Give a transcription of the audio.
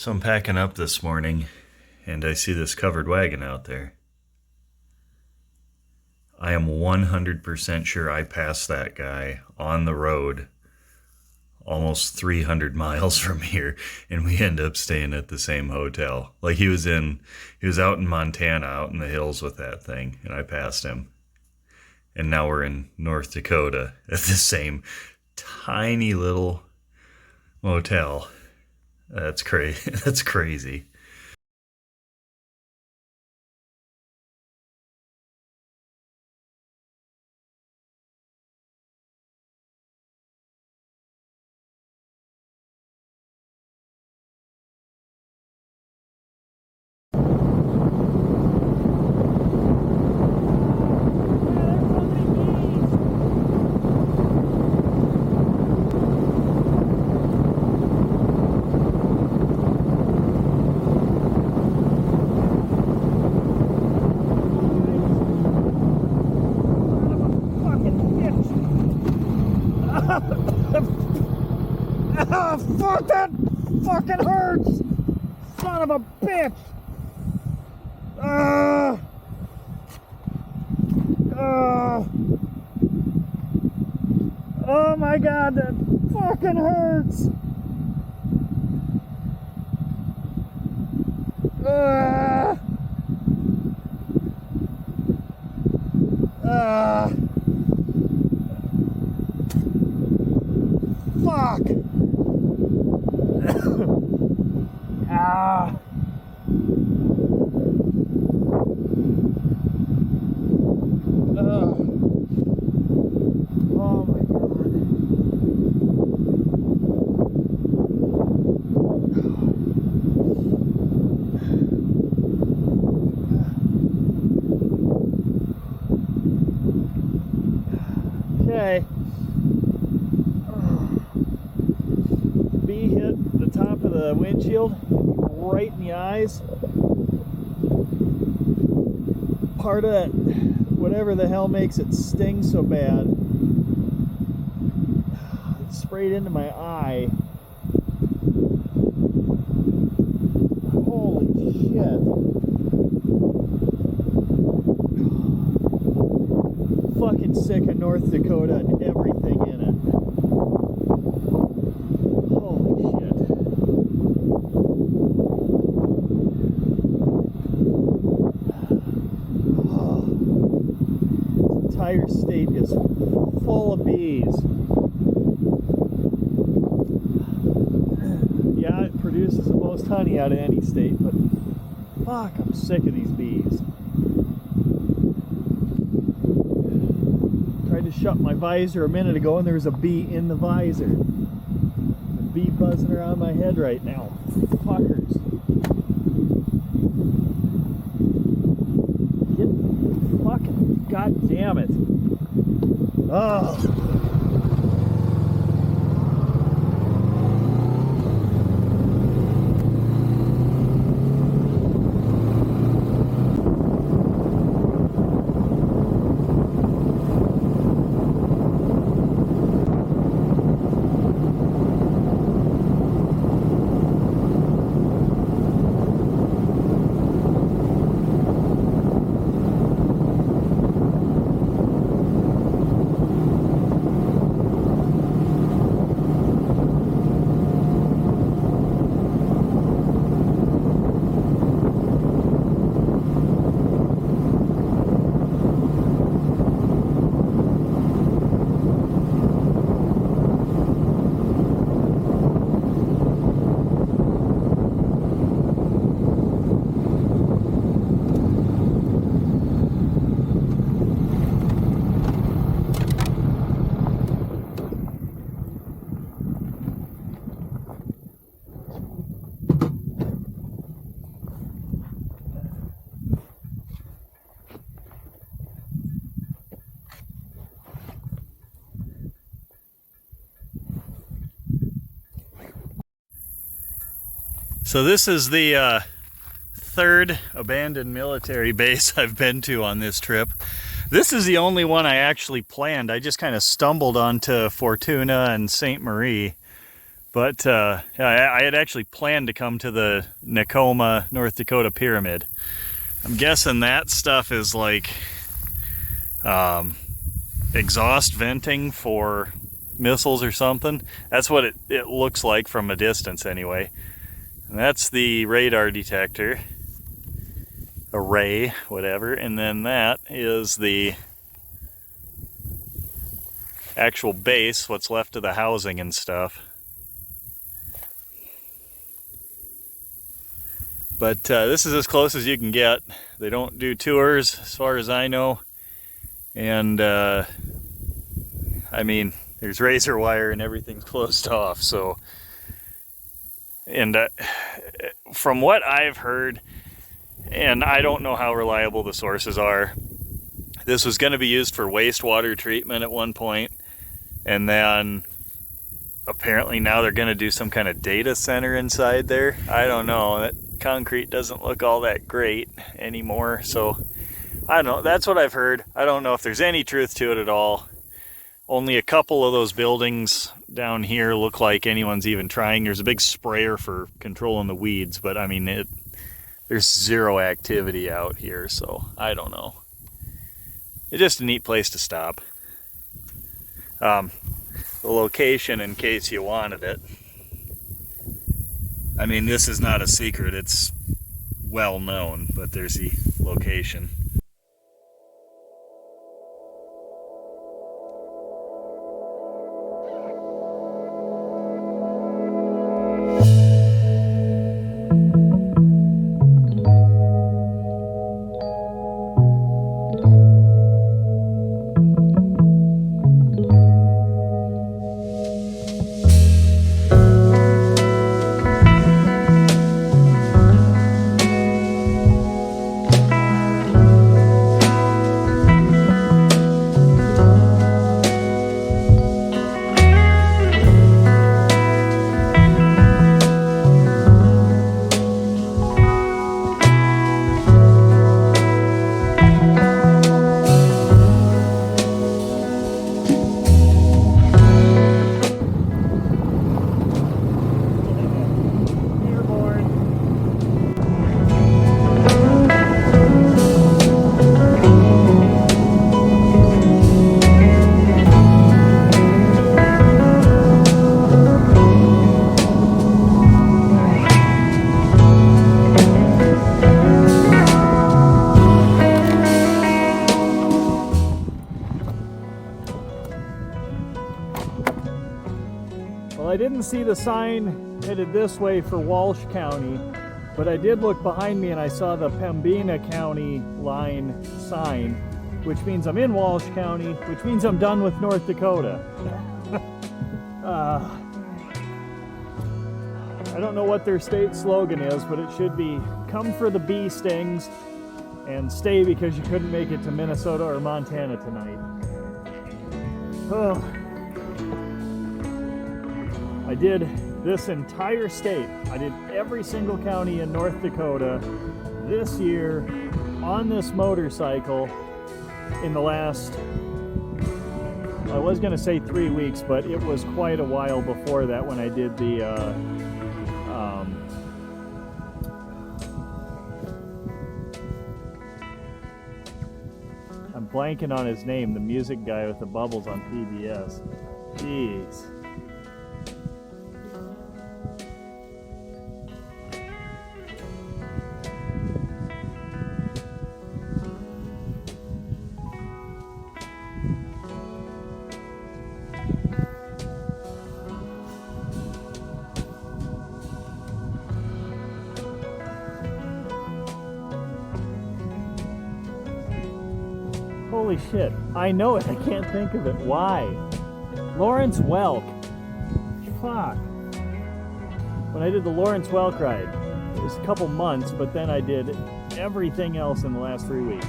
So I'm packing up this morning and I see this covered wagon out there. I am 100% sure I passed that guy on the road almost 300 miles from here, and we end up staying at the same hotel. Like he was out in Montana, out in the hills with that thing, and I passed him. And now we're in North Dakota at the same tiny little motel. That's crazy. That's crazy. Ah, fuck, that fucking hurts! Son of a bitch! Oh my god, that fucking hurts! Fuck! Ah! Oh my god. Okay. Bee hit the top of the windshield right in the eyes. Part of that, whatever the hell makes it sting so bad, it sprayed into my eye. Holy shit. Fucking sick of North Dakota and everything in it. Holy shit. This entire state is full of bees. Yeah, it produces the most honey out of any state, but fuck, I'm sick of these bees. Tried to shut my visor a minute ago and there was a bee in the visor. A bee buzzing around my head right now. Fuckers. Get fucking, god damn it. Oh. So this is the third abandoned military base I've been to on this trip. This is the only one I actually planned. I just kind of stumbled onto Fortuna and St. Marie. But I had actually planned to come to the Nakoma, North Dakota Pyramid. I'm guessing that stuff is like exhaust venting for missiles or something. That's what it looks like from a distance anyway. And that's the radar detector, array, whatever. And then that is the actual base, what's left of the housing and stuff. But this is as close as you can get. They don't do tours as far as I know. And I mean, there's razor wire and everything's closed off. So, and from what I've heard, and I don't know how reliable the sources are, this was going to be used for wastewater treatment at one point, and then apparently now they're going to do some kind of data center inside there. I don't know. That concrete doesn't look all that great anymore, so I don't know. That's what I've heard. I don't know if there's any truth to it at all. Only a couple of those buildings down here look like anyone's even trying. There's a big sprayer for controlling the weeds, but I mean, there's zero activity out here, so I don't know. It's just a neat place to stop. The location, in case you wanted it. I mean, this is not a secret, it's well known, but there's the location. I didn't see the sign headed this way for Walsh County, but I did look behind me and I saw the Pembina County line sign, which means I'm in Walsh County, which means I'm done with North Dakota. I don't know what their state slogan is, but it should be "Come for the bee stings and stay because you couldn't make it to Minnesota or Montana tonight." Oh. I did this entire state. I did every single county in North Dakota this year on this motorcycle in the last, I was going to say 3 weeks, but it was quite a while before that when I did the I'm blanking on his name, the music guy with the bubbles on PBS. Jeez. Holy shit, I know it, I can't think of it. Why? Lawrence Welk. Fuck. When I did the Lawrence Welk ride, it was a couple months, but then I did everything else in the last 3 weeks.